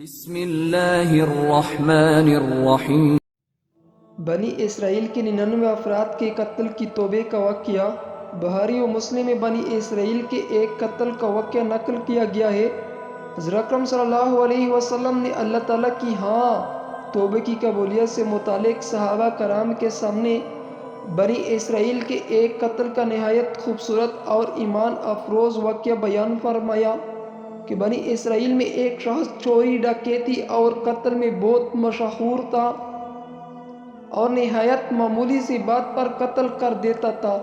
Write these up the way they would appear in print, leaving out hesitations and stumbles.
بسم اللہ الرحمن الرحیم۔ بنی اسرائیل کے 99 افراد کے قتل کی توبہ کا واقعہ بخاری و مسلم میں بنی اسرائیل کے ایک قتل کا واقعہ نقل کیا گیا ہے۔ حضرت اکرم صلی اللہ علیہ وسلم نے اللہ تعالیٰ کی توبہ کی قبولیت سے متعلق صحابہ کرام کے سامنے بنی اسرائیل کے ایک قتل کا نہایت خوبصورت اور ایمان افروز واقعہ بیان فرمایا کہ بنی اسرائیل میں ایک شخص چوری، ڈکیتی اور قتل میں بہت مشہور تھا اور نہایت معمولی سی بات پر قتل کر دیتا تھا۔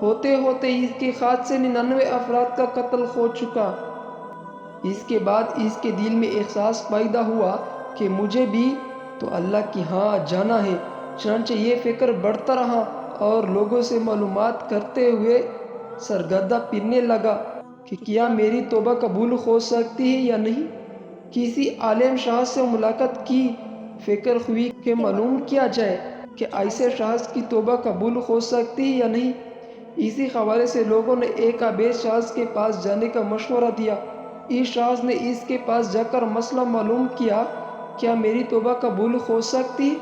ہوتے ہوتے اس کے ہاتھ سے 99 افراد کا قتل ہو چکا۔ اس کے بعد اس کے دل میں احساس پیدا ہوا کہ مجھے بھی تو اللہ کی جانا ہے۔ چنانچہ یہ فکر بڑھتا رہا اور لوگوں سے معلومات کرتے ہوئے سرگردہ پھرنے لگا کہ کیا میری توبہ قبول ہو سکتی ہے یا نہیں۔ کسی عالم شخص سے ملاقات کی، فکر ہوئی کہ معلوم کیا جائے کہ ایسے شخص کی توبہ قبول ہو سکتی ہے یا نہیں۔ اسی حوالے سے لوگوں نے ایک عابد شخص کے پاس جانے کا مشورہ دیا۔ اس شخص نے اس کے پاس جا کر مسئلہ معلوم کیا، کیا میری توبہ قبول ہو سکتی ہے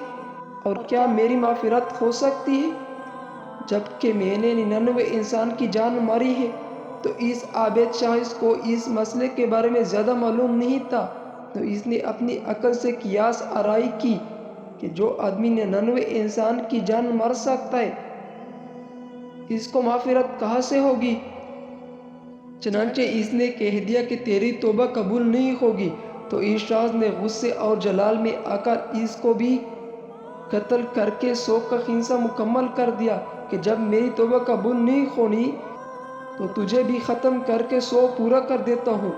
اور کیا میری مغفرت ہو سکتی ہے، جبکہ میں نے 99 انسان کی جان ماری ہے۔ تو اس عابد شخص کو اس مسئلے کے بارے میں زیادہ معلوم نہیں تھا، تو اس نے اپنی عقل سے قیاس آرائی کی کہ جو آدمی 99 انسان کی جان مار سکتا ہے، اس کو مغفرت کہاں سے ہوگی۔ چنانچہ اس نے کہہ دیا کہ تیری توبہ قبول نہیں ہوگی۔ تو اس شخص نے غصے اور جلال میں آ کر اس کو بھی قتل کر کے 100 کا حصہ مکمل کر دیا کہ جب میری توبہ قبول نہیں ہونی تو تجھے بھی ختم کر کے 100 پورا کر دیتا ہوں۔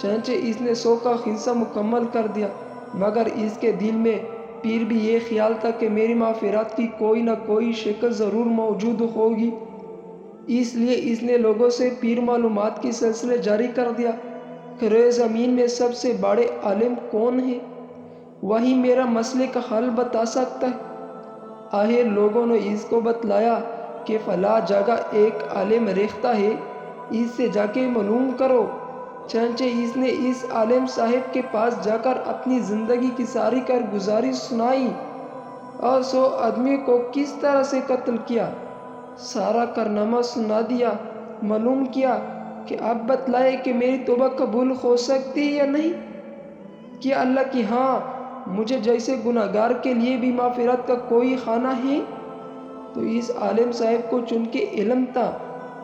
چنانچہ اس نے 100 کا حصہ مکمل کر دیا، مگر اس کے دل میں پھر بھی یہ خیال تھا کہ میری مغفرت کی کوئی نہ کوئی شکل ضرور موجود ہوگی۔ اس لیے اس نے لوگوں سے پھر معلومات کی سلسلے جاری کر دیا کہ روئے زمین میں سب سے بڑے عالم کون ہے، وہی میرا مسئلے کا حل بتا سکتا ہے۔ آخر لوگوں نے اس کو بتلایا کہ فلاں جگہ ایک عالم رہتا ہے، اس سے جا کے معلوم کرو۔ چنانچہ اس نے اس عالم صاحب کے پاس جا کر اپنی زندگی کی ساری کارگزاری سنائی اور 100 آدمی کو کس طرح سے قتل کیا، سارا کارنامہ سنا دیا۔ معلوم کیا کہ اب بتلائے کہ میری توبہ قبول ہو سکتی ہے یا نہیں، کہ اللہ کی مجھے جیسے گناہگار کے لیے بھی مغفرت کا کوئی خانہ ہے۔ تو اس عالم صاحب کو چن کے علم تھا،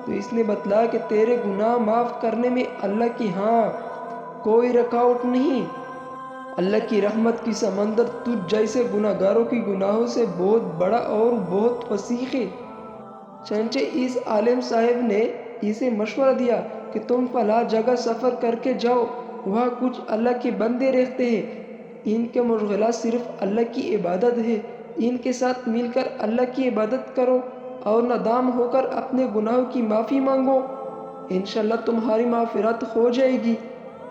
تو اس نے بتلایا کہ تیرے گناہ معاف کرنے میں اللہ کی کوئی رکاوٹ نہیں۔ اللہ کی رحمت کی سمندر تجھ جیسے گناہگاروں کی گناہوں سے بہت بڑا اور بہت وسیع ہے۔ چنانچہ اس عالم صاحب نے اسے مشورہ دیا کہ تم فلاں جگہ سفر کر کے جاؤ، وہاں کچھ اللہ کے بندے رہتے ہیں، ان کے مشغلہ صرف اللہ کی عبادت ہے، ان کے ساتھ مل کر اللہ کی عبادت کرو اور نادام ہو کر اپنے گناہوں کی معافی مانگو، انشاءاللہ تمہاری مغفرت ہو جائے گی۔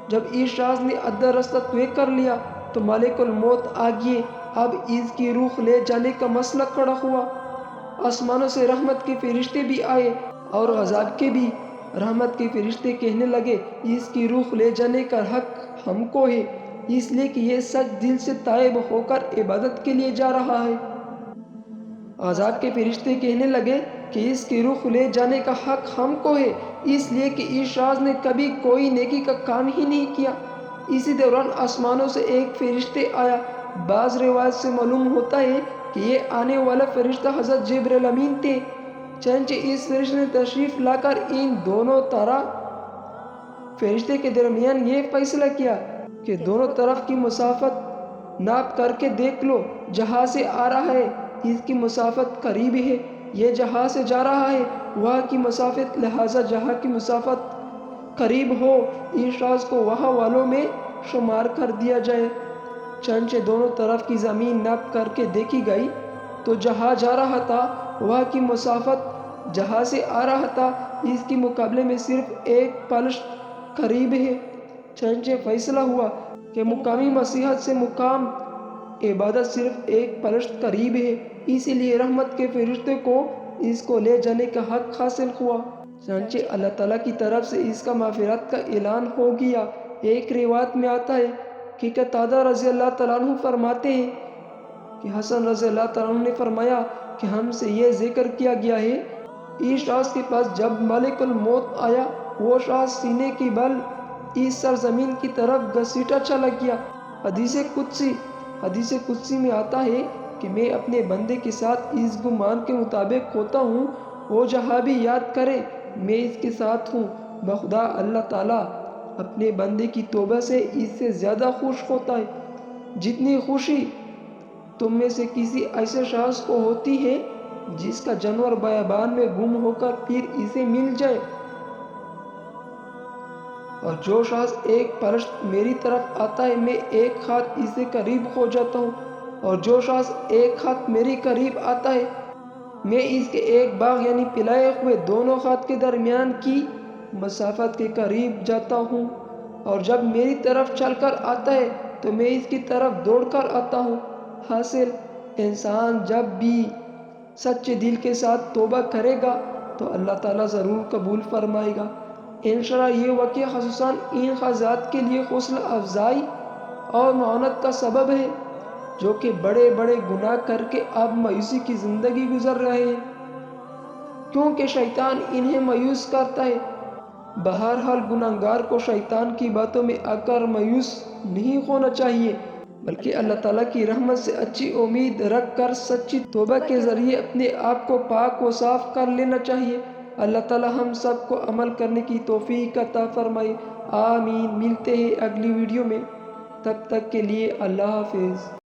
جب اس شخص نے آدھا رستہ طے کر لیا تو ملک الموت آ گئے۔ اب اس کی روح لے جانے کا مسئلہ کھڑا ہوا۔ آسمانوں سے رحمت کے فرشتے بھی آئے اور عذاب کے بھی۔ رحمت کے فرشتے کہنے لگے، اس کی روح لے جانے کا حق ہم کو ہے، اس لیے کہ یہ سچ دل سے تائب ہو کر عبادت کے لیے جا رہا ہے۔ عذاب کے فرشتے کہنے لگے کہ اس کی روح لے جانے کا حق ہم کو ہے، اس لیے کہ اس شخص نے کبھی کوئی نیکی کا کام ہی نہیں کیا۔ اسی دوران آسمانوں سے ایک فرشتے آیا۔ بعض روایات سے معلوم ہوتا ہے کہ یہ آنے والا فرشتہ حضرت جبرائیل امین تھے۔ چنانچہ اس فرشتے نے تشریف لا کر ان دونوں فرشتے کے درمیان یہ فیصلہ کیا کہ دونوں طرف کی مسافت ناپ کر کے دیکھ لو، جہاں سے آ رہا ہے اس کی مسافت قریب ہے، یہ جہاں سے جا رہا ہے وہاں کی مسافت، لہٰذا جہاں کی مسافت قریب ہو اس شخص کو وہاں والوں میں شمار کر دیا جائے۔ چنانچہ دونوں طرف کی زمین ناپ کر کے دیکھی گئی تو جہاں جا رہا تھا وہاں کی مسافت جہاں سے آ رہا تھا اس کے مقابلے میں صرف ایک پلشت قریب ہے۔ چنانچہ فیصلہ ہوا کہ مقامی مسیحت سے مقام عبادت صرف ایک پلشت قریب ہے، اسی لیے رحمت کے فرشتے کو اس کو لے جانے کا حق حاصل ہوا۔ چنانچہ اللہ تعالیٰ کی طرف سے اس کا مغفرت کا اعلان ہو گیا۔ ایک روایت میں آتا ہے کہ قتادہ رضی اللہ تعالیٰ عنہ فرماتے ہیں کہ حسن رضی اللہ تعالیٰ عنہ نے فرمایا کہ ہم سے یہ ذکر کیا گیا ہے، اس شخص کے پاس جب ملک الموت آیا، وہ شخص سینے کی بل اس سرزمین کی طرف گھسیٹا چلا گیا۔ حدیث قدسی میں آتا ہے کہ میں اپنے بندے کے ساتھ اس گمان کے مطابق ہوتا ہوں، وہ جہاں بھی یاد کرے میں اس کے ساتھ ہوں۔ بخدا اللہ تعالیٰ اپنے بندے کی توبہ سے اس سے زیادہ خوش ہوتا ہے جتنی خوشی تم میں سے کسی ایسے شخص کو ہوتی ہے جس کا جانور بیابان میں گم ہو کر پھر اسے مل جائے۔ اور جو شخص ایک پرشت میری طرف آتا ہے میں ایک ہاتھ اس سے قریب ہو جاتا ہوں، اور جو شخص ایک ہاتھ میری قریب آتا ہے میں اس کے ایک باغ یعنی پلائے ہوئے دونوں ہاتھ کے درمیان کی مسافت کے قریب جاتا ہوں، اور جب میری طرف چل کر آتا ہے تو میں اس کی طرف دوڑ کر آتا ہوں۔ حاصل انسان جب بھی سچے دل کے ساتھ توبہ کرے گا تو اللہ تعالیٰ ضرور قبول فرمائے گا۔ انشاءاللہ یہ واقعہ خصوصاً ان حضرات کے لیے حوصلہ افزائی اور معاونت کا سبب ہے جو کہ بڑے بڑے گناہ کر کے اب مایوسی کی زندگی گزر رہے ہیں، کیونکہ شیطان انہیں مایوس کرتا ہے۔ بہرحال گناہگار کو شیطان کی باتوں میں آ کر مایوس نہیں ہونا چاہیے، بلکہ اللہ تعالیٰ کی رحمت سے اچھی امید رکھ کر سچی توبہ کے ذریعے اپنے آپ کو پاک و صاف کر لینا چاہیے۔ اللہ تعالیٰ ہم سب کو عمل کرنے کی توفیق عطا فرمائے، آمین۔ ملتے ہیں اگلی ویڈیو میں، تب تک کے لیے اللہ حافظ۔